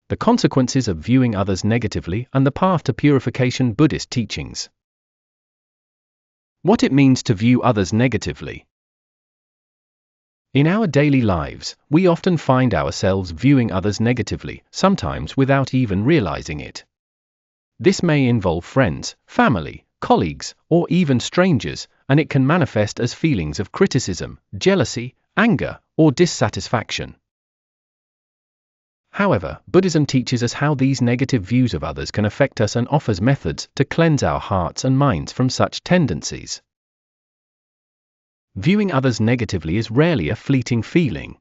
The consequences of viewing others negatively and the path to purification. Buddhist teachings. What it means to view others negatively. In our daily lives, we often find ourselves viewing others negatively, sometimes without even realizing it. This may involve friends, family, colleagues, or even strangers, and it can manifest as feelings of criticism, jealousy, anger, or dissatisfaction. However, Buddhism teaches us how these negative views of others can affect us and offers methods to cleanse our hearts and minds from such tendencies. Viewing others negatively is rarely a fleeting feeling.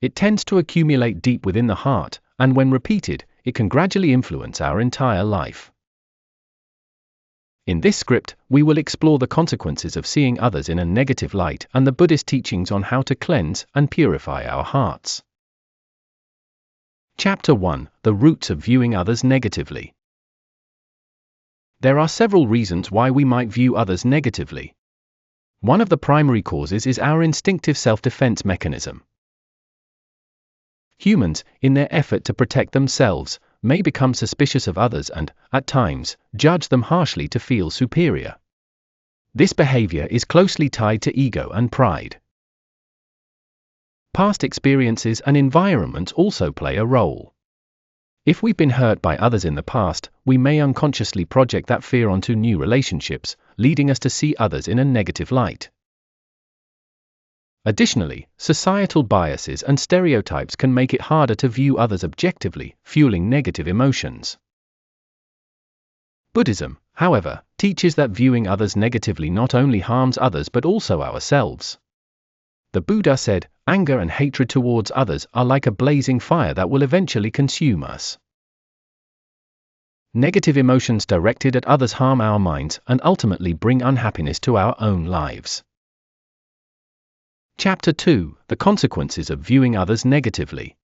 It tends to accumulate deep within the heart, and when repeated, it can gradually influence our entire life. In this script, we will explore the consequences of seeing others in a negative light and the Buddhist teachings on how to cleanse and purify our hearts. Chapter 1: The roots of viewing others negatively. There are several reasons why we might view others negatively. One of the primary causes is our instinctive self-defense mechanism. Humans, in their effort to protect themselves, may become suspicious of others and, at times, judge them harshly to feel superior. This behavior is closely tied to ego and pride. Past experiences and environments also play a role. If we've been hurt by others in the past, we may unconsciously project that fear onto new relationships, leading us to see others in a negative light. Additionally, societal biases and stereotypes can make it harder to view others objectively, fueling negative emotions. Buddhism, however, teaches that viewing others negatively not only harms others but also ourselves. The Buddha said, "Anger and hatred towards others are like a blazing fire that will eventually consume us." Negative emotions directed at others harm our minds and ultimately bring unhappiness to our own lives. Chapter 2: The consequences of viewing others negatively.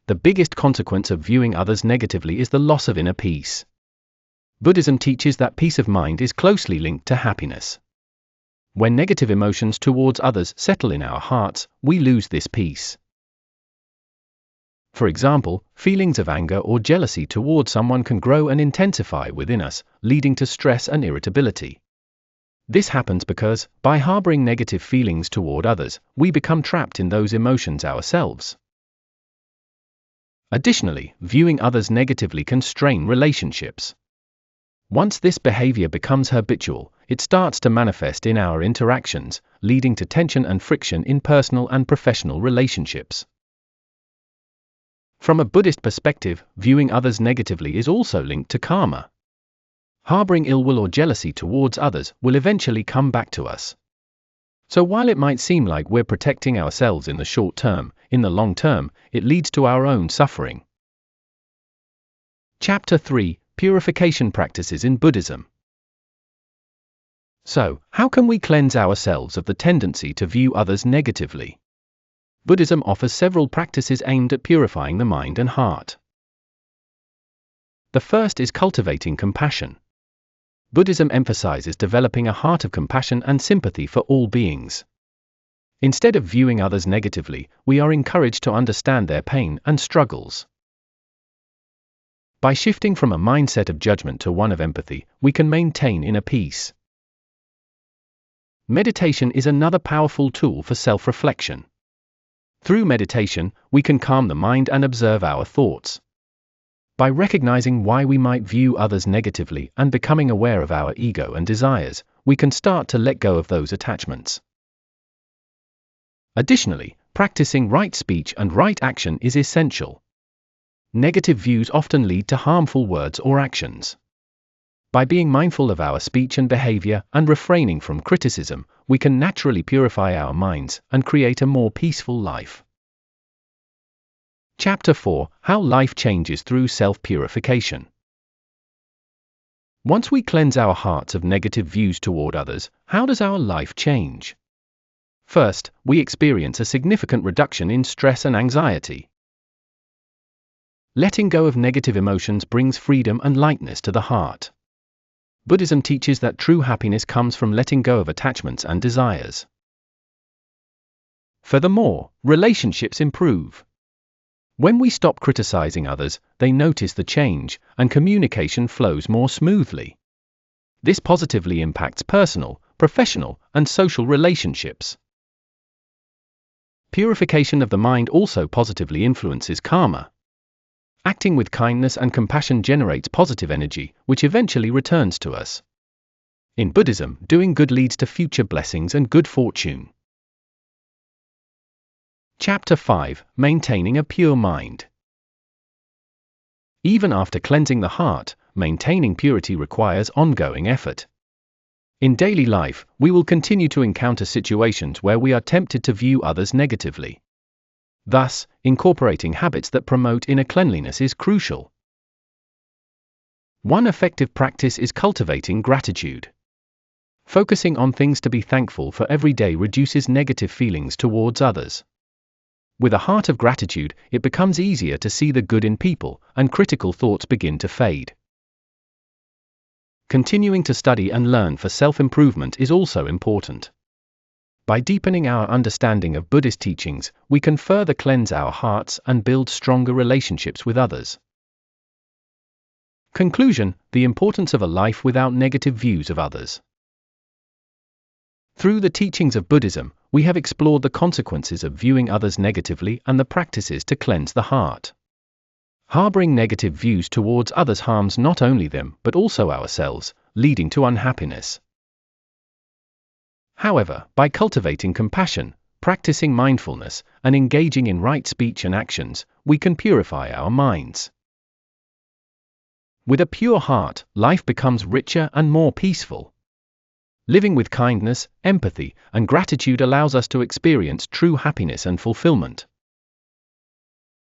The biggest consequence of viewing others negatively is the loss of inner peace. Buddhism teaches that peace of mind is closely linked to happiness. When negative emotions towards others settle in our hearts, we lose this peace. For example, feelings of anger or jealousy towards someone can grow and intensify within us, leading to stress and irritability. This happens because, by harboring negative feelings toward others, we become trapped in those emotions ourselves. Additionally, viewing others negatively can strain relationships. Once this behavior becomes habitual, it starts to manifest in our interactions, leading to tension and friction in personal and professional relationships. From a Buddhist perspective, viewing others negatively is also linked to karma. Harboring ill will or jealousy towards others will eventually come back to us. So while it might seem like we're protecting ourselves in the short term, in the long term, it leads to our own suffering. Chapter 3: Purification practices in Buddhism. So, how can we cleanse ourselves of the tendency to view others negatively? Buddhism offers several practices aimed at purifying the mind and heart. The first is cultivating compassion. Buddhism emphasizes developing a heart of compassion and sympathy for all beings. Instead of viewing others negatively, we are encouraged to understand their pain and struggles. By shifting from a mindset of judgment to one of empathy, we can maintain inner peace. Meditation is another powerful tool for self-reflection. Through meditation, we can calm the mind and observe our thoughts. By recognizing why we might view others negatively and becoming aware of our ego and desires, we can start to let go of those attachments. Additionally, practicing right speech and right action is essential. Negative views often lead to harmful words or actions. By being mindful of our speech and behavior and refraining from criticism, we can naturally purify our minds and create a more peaceful life. Chapter 4: How life changes through self-purification. Once we cleanse our hearts of negative views toward others, how does our life change? First, we experience a significant reduction in stress and anxiety. Letting go of negative emotions brings freedom and lightness to the heart. Buddhism teaches that true happiness comes from letting go of attachments and desires. Furthermore, relationships improve. When we stop criticizing others, they notice the change, and communication flows more smoothly. This positively impacts personal, professional, and social relationships. Purification of the mind also positively influences karma. Acting with kindness and compassion generates positive energy, which eventually returns to us. In Buddhism, doing good leads to future blessings and good fortune. Chapter 5: Maintaining a Pure Mind. Even after cleansing the heart, maintaining purity requires ongoing effort. In daily life, we will continue to encounter situations where we are tempted to view others negatively. Thus, incorporating habits that promote inner cleanliness is crucial. One effective practice is cultivating gratitude. Focusing on things to be thankful for every day reduces negative feelings towards others. With a heart of gratitude, it becomes easier to see the good in people, and critical thoughts begin to fade. Continuing to study and learn for self-improvement is also important. By deepening our understanding of Buddhist teachings, we can further cleanse our hearts and build stronger relationships with others. Conclusion: the importance of a life without negative views of others. Through the teachings of Buddhism, we have explored the consequences of viewing others negatively and the practices to cleanse the heart. Harboring negative views towards others harms not only them but also ourselves, leading to unhappiness. However, by cultivating compassion, practicing mindfulness, and engaging in right speech and actions, we can purify our minds. With a pure heart, life becomes richer and more peaceful. Living with kindness, empathy, and gratitude allows us to experience true happiness and fulfillment.